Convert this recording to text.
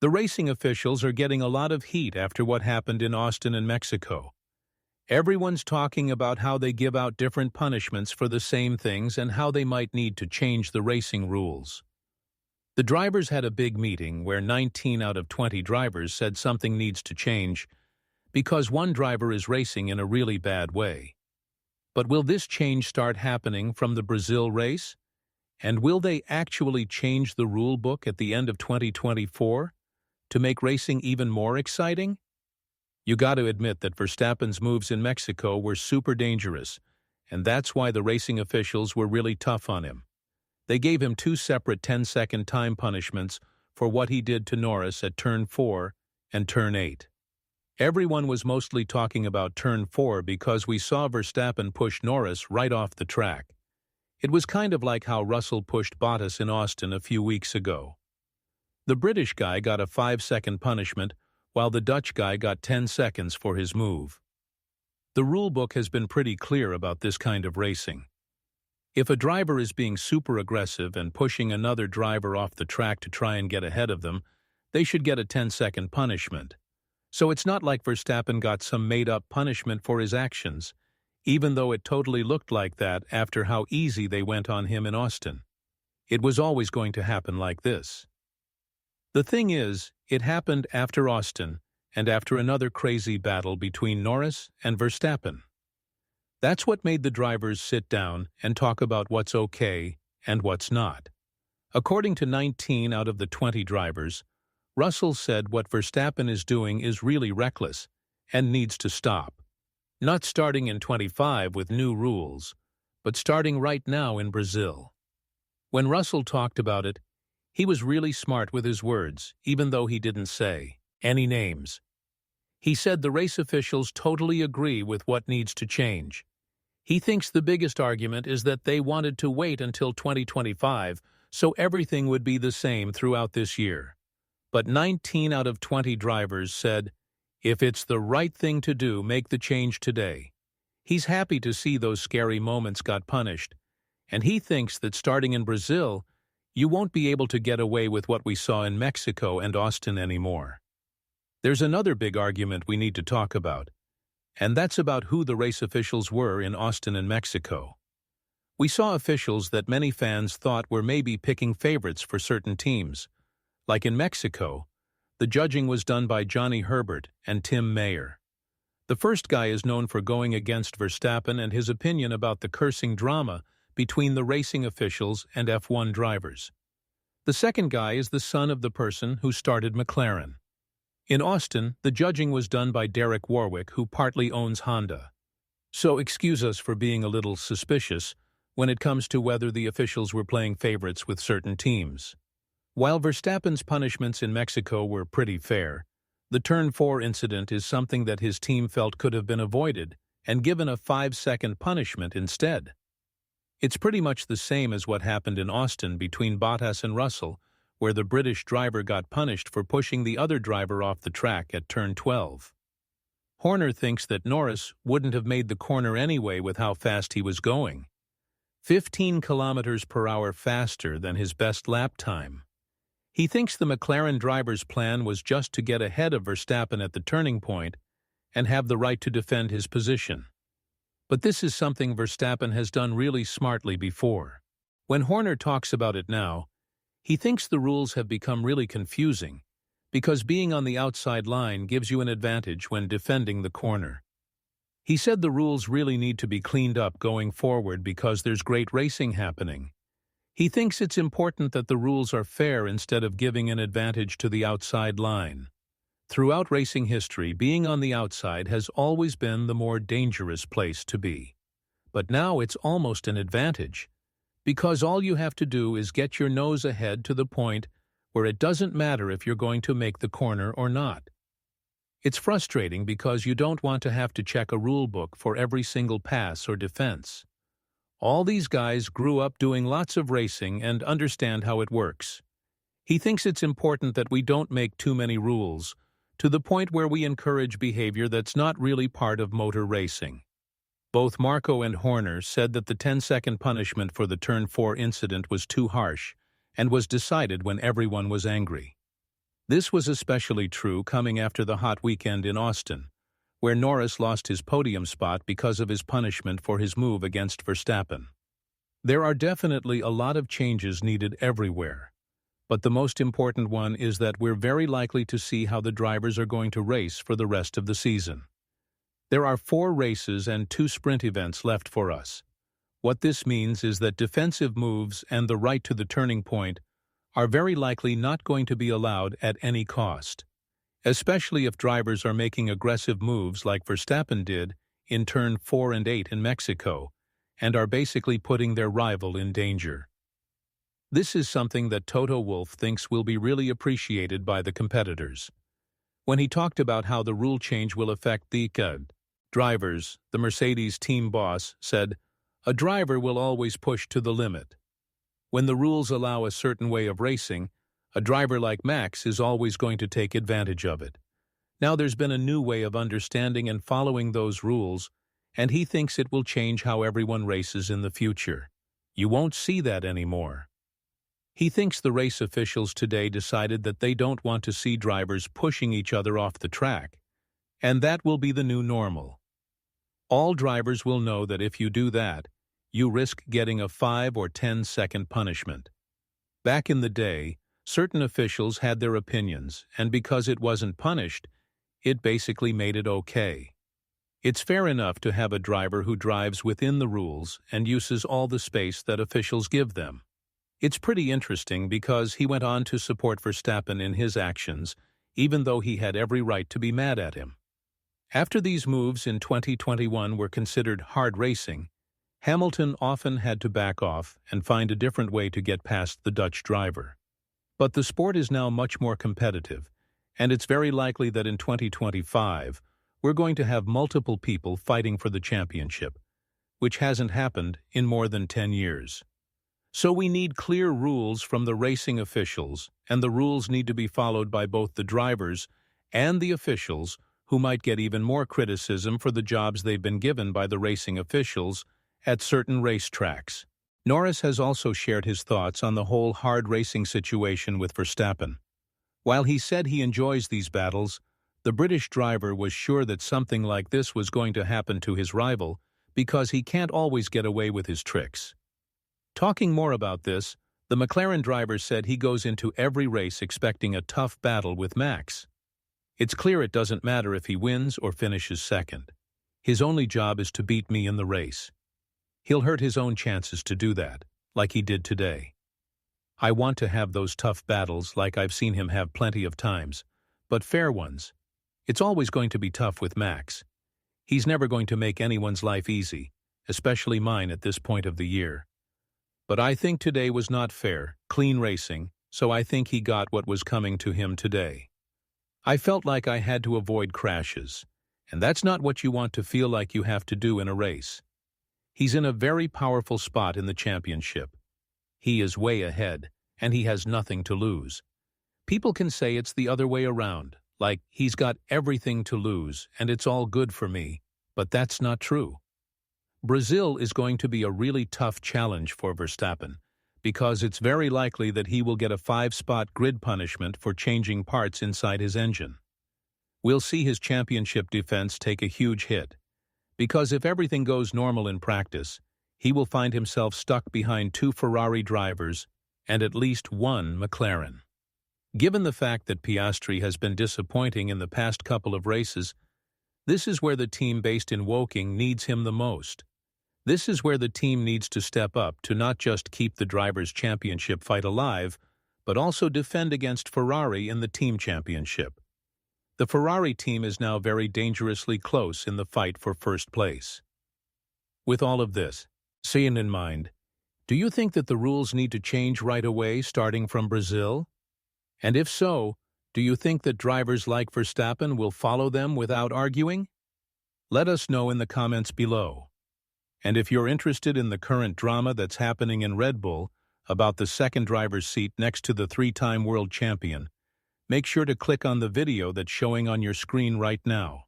The racing officials are getting a lot of heat after what happened in Austin and Mexico. Everyone's talking about how they give out different punishments for the same things and how they might need to change the racing rules. The drivers had a big meeting where 19 out of 20 drivers said something needs to change because one driver is racing in a really bad way. But will this change start happening from the Brazil race? And will they actually change the rule book at the end of 2024 to make racing even more exciting? You got to admit that Verstappen's moves in Mexico were super dangerous, and that's why the racing officials were really tough on him. They gave him 2 separate 10-second time punishments for what he did to Norris at Turn 4 and Turn 8. Everyone was mostly talking about Turn 4 because we saw Verstappen push Norris right off the track. It was kind of like how Russell pushed Bottas in Austin a few weeks ago. The British guy got a 5-second punishment, while the Dutch guy got 10 seconds for his move. The rulebook has been pretty clear about this kind of racing. If a driver is being super aggressive and pushing another driver off the track to try and get ahead of them, they should get a 10-second punishment. So it's not like Verstappen got some made-up punishment for his actions, even though it totally looked like that after how easy they went on him in Austin. It was always going to happen like this. The thing is, it happened after Austin and after another crazy battle between Norris and Verstappen. That's what made the drivers sit down and talk about what's okay and what's not. According to 19 out of the 20 drivers, Russell said what Verstappen is doing is really reckless and needs to stop. Not starting in 25 with new rules, but starting right now in Brazil. When Russell talked about it, he was really smart with his words, even though he didn't say any names. He said the race officials totally agree with what needs to change. He thinks the biggest argument is that they wanted to wait until 2025 so everything would be the same throughout this year. But 19 out of 20 drivers said, if it's the right thing to do, make the change today. He's happy to see those scary moments got punished, and he thinks that starting in Brazil, you won't be able to get away with what we saw in Mexico and Austin anymore. There's another big argument we need to talk about, and that's about who the race officials were in Austin and Mexico. We saw officials that many fans thought were maybe picking favorites for certain teams. Like in Mexico, the judging was done by Johnny Herbert and Tim Mayer. The first guy is known for going against Verstappen and his opinion about the cursing drama between the racing officials and F1 drivers. The second guy is the son of the person who started McLaren. In Austin, the judging was done by Derek Warwick, who partly owns Honda. So excuse us for being a little suspicious when it comes to whether the officials were playing favorites with certain teams. While Verstappen's punishments in Mexico were pretty fair, the Turn 4 incident is something that his team felt could have been avoided and given a 5-second punishment instead. It's pretty much the same as what happened in Austin between Bottas and Russell, where the British driver got punished for pushing the other driver off the track at Turn 12. Horner thinks that Norris wouldn't have made the corner anyway with how fast he was going. 15 kilometers per hour faster than his best lap time. He thinks the McLaren driver's plan was just to get ahead of Verstappen at the turning point and have the right to defend his position. But this is something Verstappen has done really smartly before. When Horner talks about it now, he thinks the rules have become really confusing because being on the outside line gives you an advantage when defending the corner. He said the rules really need to be cleaned up going forward because there's great racing happening. He thinks it's important that the rules are fair instead of giving an advantage to the outside line. Throughout racing history, being on the outside has always been the more dangerous place to be. But now it's almost an advantage, because all you have to do is get your nose ahead to the point where it doesn't matter if you're going to make the corner or not. It's frustrating because you don't want to have to check a rule book for every single pass or defense. All these guys grew up doing lots of racing and understand how it works. He thinks it's important that we don't make too many rules, to the point where we encourage behavior that's not really part of motor racing. Both Marco and Horner said that the 10-second punishment for the Turn 4 incident was too harsh and was decided when everyone was angry. This was especially true coming after the hot weekend in Austin, where Norris lost his podium spot because of his punishment for his move against Verstappen. There are definitely a lot of changes needed everywhere, but the most important one is that we're very likely to see how the drivers are going to race for the rest of the season. There are 4 races and 2 sprint events left for us. What this means is that defensive moves and the right to the turning point are very likely not going to be allowed at any cost, especially if drivers are making aggressive moves like Verstappen did in turn 4 and 8 in Mexico, and are basically putting their rival in danger. This is something that Toto Wolff thinks will be really appreciated by the competitors. When he talked about how the rule change will affect the drivers, the Mercedes team boss said, "A driver will always push to the limit. When the rules allow a certain way of racing, a driver like Max is always going to take advantage of it. Now there's been a new way of understanding and following those rules, and he thinks it will change how everyone races in the future. You won't see that anymore." He thinks the race officials today decided that they don't want to see drivers pushing each other off the track, and that will be the new normal. All drivers will know that if you do that, you risk getting a 5 or 10-second punishment. Back in the day, certain officials had their opinions, and because it wasn't punished, it basically made it okay. It's fair enough to have a driver who drives within the rules and uses all the space that officials give them. It's pretty interesting because he went on to support Verstappen in his actions, even though he had every right to be mad at him. After these moves in 2021 were considered hard racing, Hamilton often had to back off and find a different way to get past the Dutch driver. But the sport is now much more competitive, and it's very likely that in 2025, we're going to have multiple people fighting for the championship, which hasn't happened in more than 10 years. So we need clear rules from the racing officials, and the rules need to be followed by both the drivers and the officials, who might get even more criticism for the jobs they've been given by the racing officials at certain racetracks. Norris has also shared his thoughts on the whole hard racing situation with Verstappen. While he said he enjoys these battles, the British driver was sure that something like this was going to happen to his rival because he can't always get away with his tricks. Talking more about this, the McLaren driver said he goes into every race expecting a tough battle with Max. It's clear it doesn't matter if he wins or finishes second. His only job is to beat me in the race. He'll hurt his own chances to do that, like he did today. I want to have those tough battles like I've seen him have plenty of times, but fair ones. It's always going to be tough with Max. He's never going to make anyone's life easy, especially mine at this point of the year. But I think today was not fair, clean racing, so I think he got what was coming to him today. I felt like I had to avoid crashes, and that's not what you want to feel like you have to do in a race. He's in a very powerful spot in the championship. He is way ahead, and he has nothing to lose. People can say it's the other way around, like he's got everything to lose and it's all good for me, but that's not true. Brazil is going to be a really tough challenge for Verstappen, because it's very likely that he will get a 5-spot grid punishment for changing parts inside his engine. We'll see his championship defense take a huge hit, because if everything goes normal in practice, he will find himself stuck behind 2 Ferrari drivers and at least 1 McLaren. Given the fact that Piastri has been disappointing in the past couple of races, this is where the team based in Woking needs him the most. This is where the team needs to step up to not just keep the drivers' championship fight alive, but also defend against Ferrari in the team championship. The Ferrari team is now very dangerously close in the fight for first place. With all of this seeing in mind, do you think that the rules need to change right away starting from Brazil? And if so, do you think that drivers like Verstappen will follow them without arguing? Let us know in the comments below. And if you're interested in the current drama that's happening in Red Bull about the second driver's seat next to the 3-time world champion, make sure to click on the video that's showing on your screen right now.